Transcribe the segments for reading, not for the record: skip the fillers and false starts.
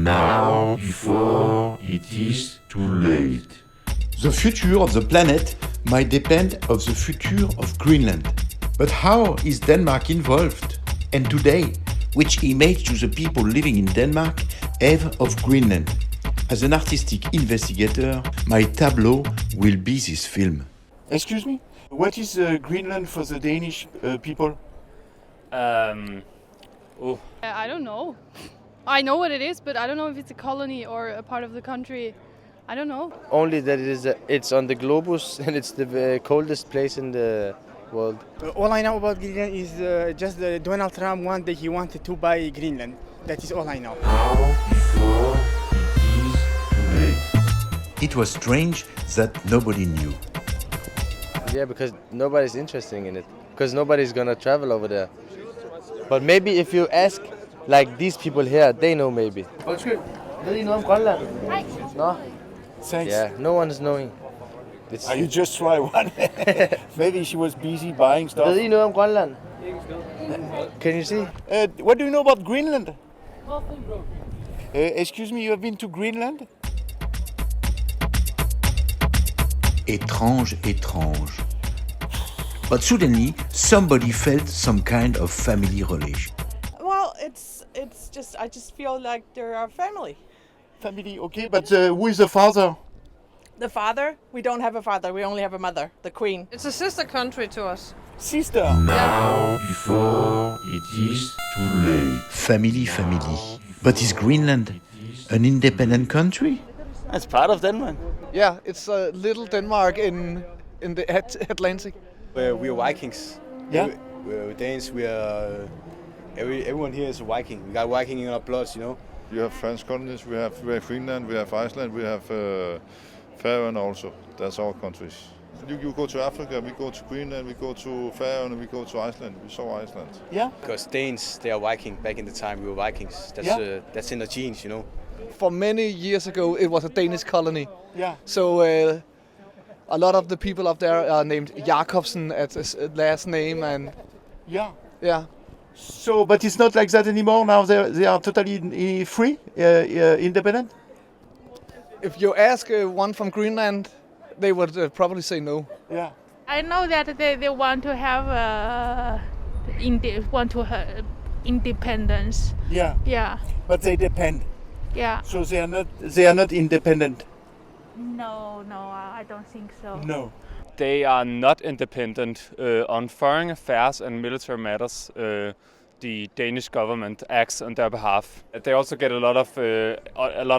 Now, before it is too late. The future of the planet might depend on the future of Greenland. But how is Denmark involved? And today, which image do the people living in Denmark have of Greenland? As an artistic investigator, my tableau will be this film. Excuse me? What is Greenland for the Danish people? I don't know. I know what it is, but I don't know if it's a colony or a part of the country. I don't know. Only that it's on the globus and it's the coldest place in the world. All I know about Greenland is just Donald Trump one day he wanted to buy Greenland. That is all I know. Now, before it is too late. It was strange that nobody knew. Yeah, because nobody's interested in it. Because nobody's gonna travel over there. But maybe if you ask, like these people here, they know maybe. Undskyld. Ved I noget om Grønland? No? Thanks. Yeah, no one is knowing. It's... You just try one. Maybe she was busy buying stuff. Ved I noget om Grønland? Can you see? What do you know about Greenland? Excuse me, you have been to Greenland? Étrange, étrange. But suddenly, somebody felt some kind of family relation. Well, it's just I just feel like they're our family. Family, okay, but who is the father? The father? We don't have a father. We only have a mother, the queen. It's a sister country to us. Sister. Now, before it is too late. Family, family. But is Greenland an independent country? That's part of Denmark. Yeah, it's a little Denmark in the Atlantic. We are Vikings. Yeah. We're Danes. We are. Everyone here is a Viking. We got Viking in our bloods, you know. We have French colonies. We have Greenland. We have Iceland. We have Faroe also. That's our countries. You go to Africa. We go to Greenland. We go to Faroe. We go to Iceland. We saw Iceland. Yeah. Because Danes, they are Viking. Back in the time, we were Vikings. That's in the genes, you know. For many years ago, it was a Danish colony. Yeah. So a lot of the people up there are named Jacobsen as his last name, and yeah. So, but it's not like that anymore. Now they are totally free, independent. If you ask one from Greenland, they would probably say no. Yeah. I know that they want to have independence. Yeah. Yeah. But they depend. Yeah. So they are not independent. No, I don't think so. No. They are not independent on foreign affairs and military matters. The Danish government acts on their behalf. They also get a lot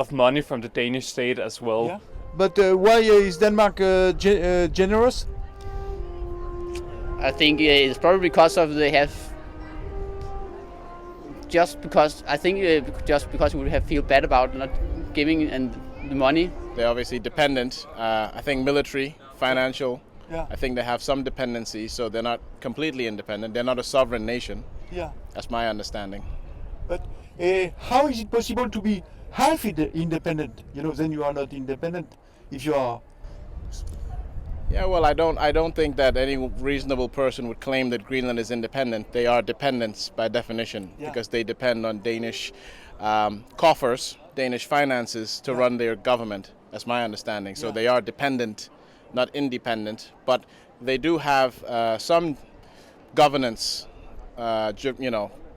of money from the Danish state as well. Yeah. But why is Denmark generous? I think it's probably because of they have. Just because we would have feel bad about not giving and the money. They're obviously dependent. I think military, financial. Yeah. I think they have some dependency, so they're not completely independent. They're not a sovereign nation. Yeah. That's my understanding. But how is it possible to be half independent? You know, then you are not independent if you are. Yeah, well, I don't think that any reasonable person would claim that Greenland is independent. They are dependents by definition because they depend on Danish coffers, Danish finances to run their government. That's my understanding. So they are dependent, not independent, but they do have some governance,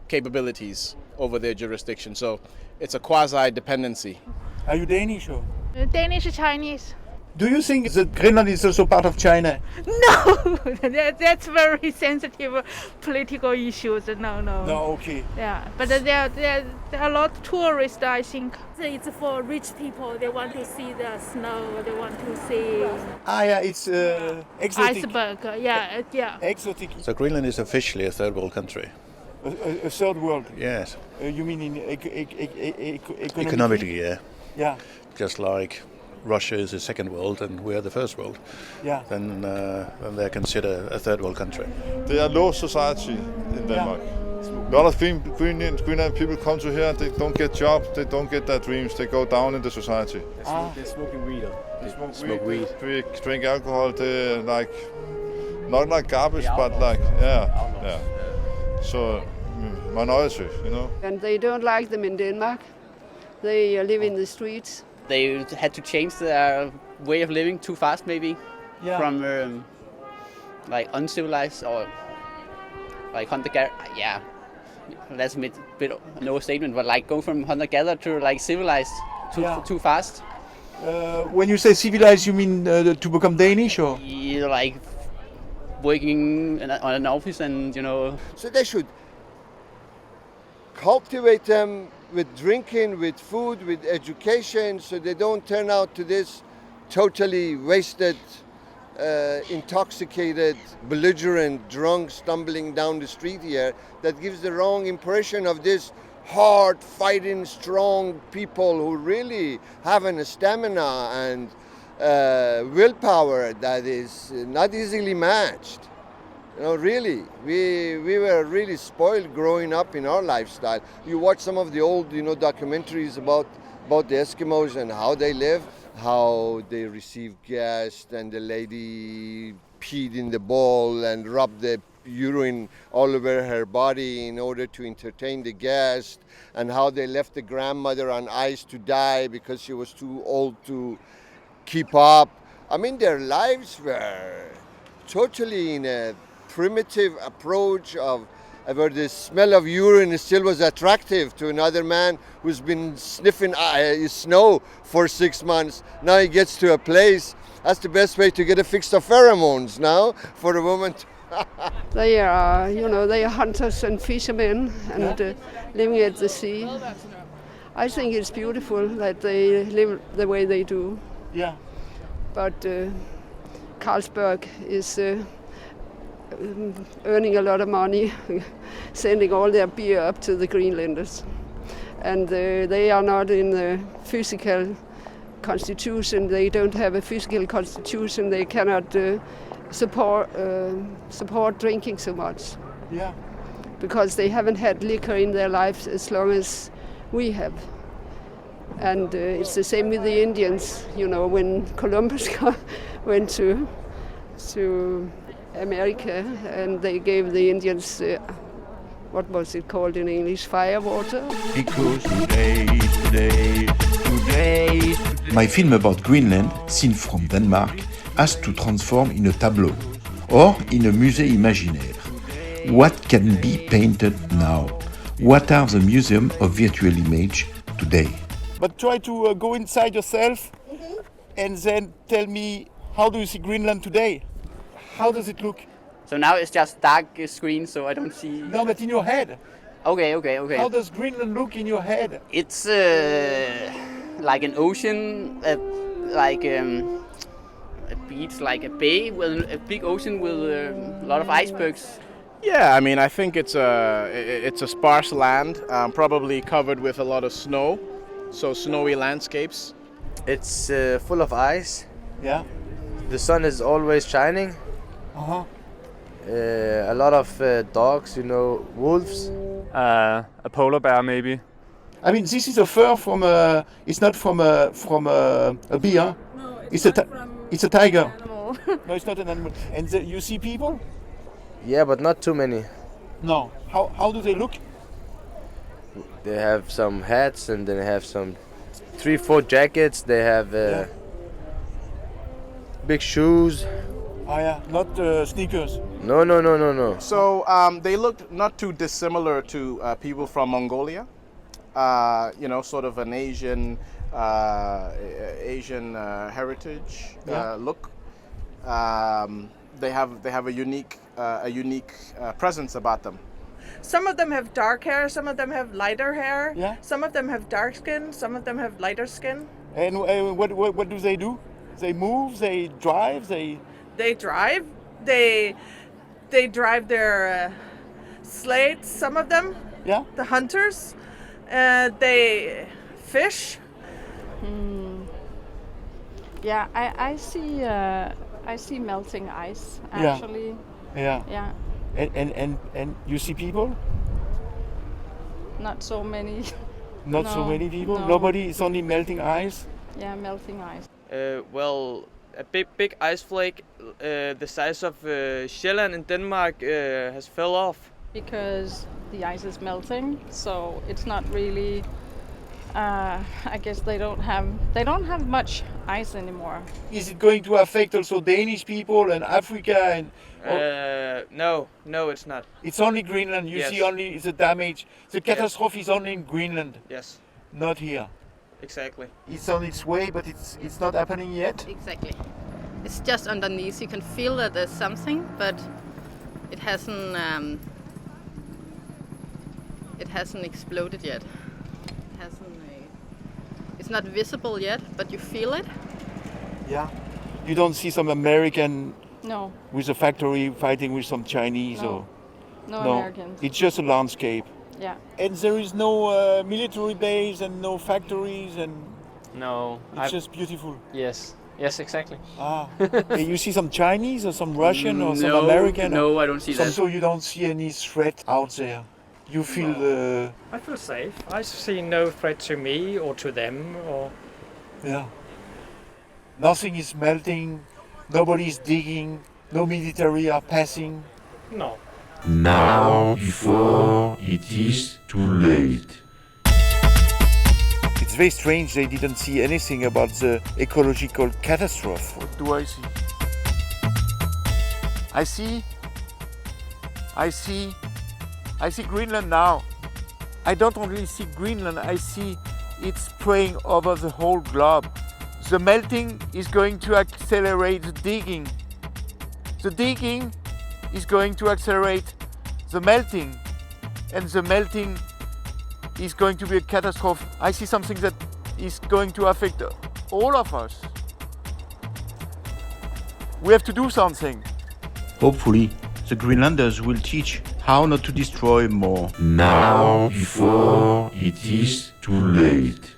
capabilities over their jurisdiction. So it's a quasi-dependency. Are you Danish or? Danish or Chinese. Do you think that Greenland is also part of China? No, that's very sensitive political issues. No. No, okay. Yeah, but there are a lot of tourists, I think. It's for rich people. They want to see the snow. They want to see. Yeah, it's exotic. Iceberg. Yeah. Exotic. So Greenland is officially a third world country. A third world. Yes. You mean in economically? Yeah. Yeah. Just like Russia is the second world and we are the first world. Yeah. Then they're considered a third world country. They are low society in Denmark. A lot of Greenland people come to here and they don't get jobs, they don't get their dreams, they go down in the society. They're smoking weed. They smoke weed. Drink alcohol, they like, not like garbage, but like, yeah. So, minority, you know. And they don't like them in Denmark. They live in the streets. They had to change their way of living too fast, maybe, from like uncivilized or like hunter-gatherer. Yeah, that's a bit an overstatement, but like go from hunter-gatherer to like civilized too fast. When you say civilized, you mean to become Danish, or? Yeah, like working on an office and, you know. So they should cultivate them with drinking, with food, with education, so they don't turn out to this totally wasted, intoxicated, belligerent, drunk, stumbling down the street here that gives the wrong impression of this hard, fighting, strong people who really have a stamina and willpower that is not easily matched. You know, really, we were really spoiled growing up in our lifestyle. You watch some of the old, documentaries about the Eskimos and how they live, how they receive guests, and the lady peed in the bowl and rubbed the urine all over her body in order to entertain the guest, and how they left the grandmother on ice to die because she was too old to keep up. I mean, their lives were totally in a primitive approach of where the smell of urine still was attractive to another man who's been sniffing snow for 6 months. Now he gets to a place. That's the best way to get a fix of pheromones now for a woman. They are, they are hunters and fishermen and living at the sea. I think it's beautiful that they live the way they do. Yeah. But Carlsberg is earning a lot of money, sending all their beer up to the Greenlanders. And they are not in the physical constitution. They don't have a physical constitution. They cannot support drinking so much. Yeah. Because they haven't had liquor in their lives as long as we have. And it's the same with the Indians. When Columbus went to America, and they gave the Indians, what was it called in English, firewater? Because today. My film about Greenland, seen from Denmark, has to transform in a tableau or in a musée imaginaire. What can be painted now? What are the museum of virtual image today? But try to go inside yourself and then tell me, how do you see Greenland today? How does it look? So now it's just dark screen, so I don't see. No, but in your head. Okay. How does Greenland look in your head? It's like an ocean, like a beach, like a bay with a big ocean with a lot of icebergs. Yeah, I mean, I think it's a sparse land, probably covered with a lot of snow, so snowy landscapes. It's full of ice. Yeah. The sun is always shining. Uh-huh. A lot of dogs, wolves. A polar bear, maybe. I mean, this is a fur from a. It's not from a bear. No, it's a tiger. Animal. No, it's not an animal. And you see people? Yeah, but not too many. No. How do they look? They have some hats and they have some 3-4 jackets. They have big shoes. Oh yeah, not sneakers. No. So they look not too dissimilar to people from Mongolia. Sort of an Asian heritage look. They have a unique presence about them. Some of them have dark hair, some of them have lighter hair. Yeah. Some of them have dark skin, some of them have lighter skin. And what do they do? They move, they drive, They drive. They drive their sleds. Some of them. Yeah. The hunters. They fish. Yeah, I see melting ice actually. Yeah. Yeah. And you see people? Not so many. Not No, so many people. no. Nobody. It's only melting ice. Yeah, melting ice. Well, a big ice flake the size of Sjælland in Denmark has fell off. Because the ice is melting, so it's not really I guess they don't have much ice anymore. Is it going to affect also Danish people and Africa and? No, it's not. It's only Greenland. You Yes. see only the damage. The catastrophe is only in Greenland. Yes. Not here. Exactly. It's on its way, but it's not happening yet. Exactly. It's just underneath. You can feel that there's something, but it hasn't exploded yet. It hasn't. It's not visible yet, but you feel it. Yeah. You don't see some American No. with a factory fighting with some Chinese No. or No Americans. It's just a landscape. Yeah. And there is no military base and no factories and No. it's just beautiful. Yes. Yes, exactly. Ah. You see some Chinese or some Russian or some No, American? no, I don't see that. So you don't see any threat out there? You feel I feel safe. I see no threat to me or to them or... Yeah. Nothing is melting, nobody is digging, no military are passing. No. Now, before it is too late. It's very strange they didn't see anything about the ecological catastrophe. What do I see? I see Greenland now. I don't only see Greenland, I see it spraying over the whole globe. The melting is going to accelerate the digging. The digging is going to accelerate the melting. And the melting is going to be a catastrophe. I see something that is going to affect all of us. We have to do something. Hopefully, the Greenlanders will teach how not to destroy more. Now, before it is too late.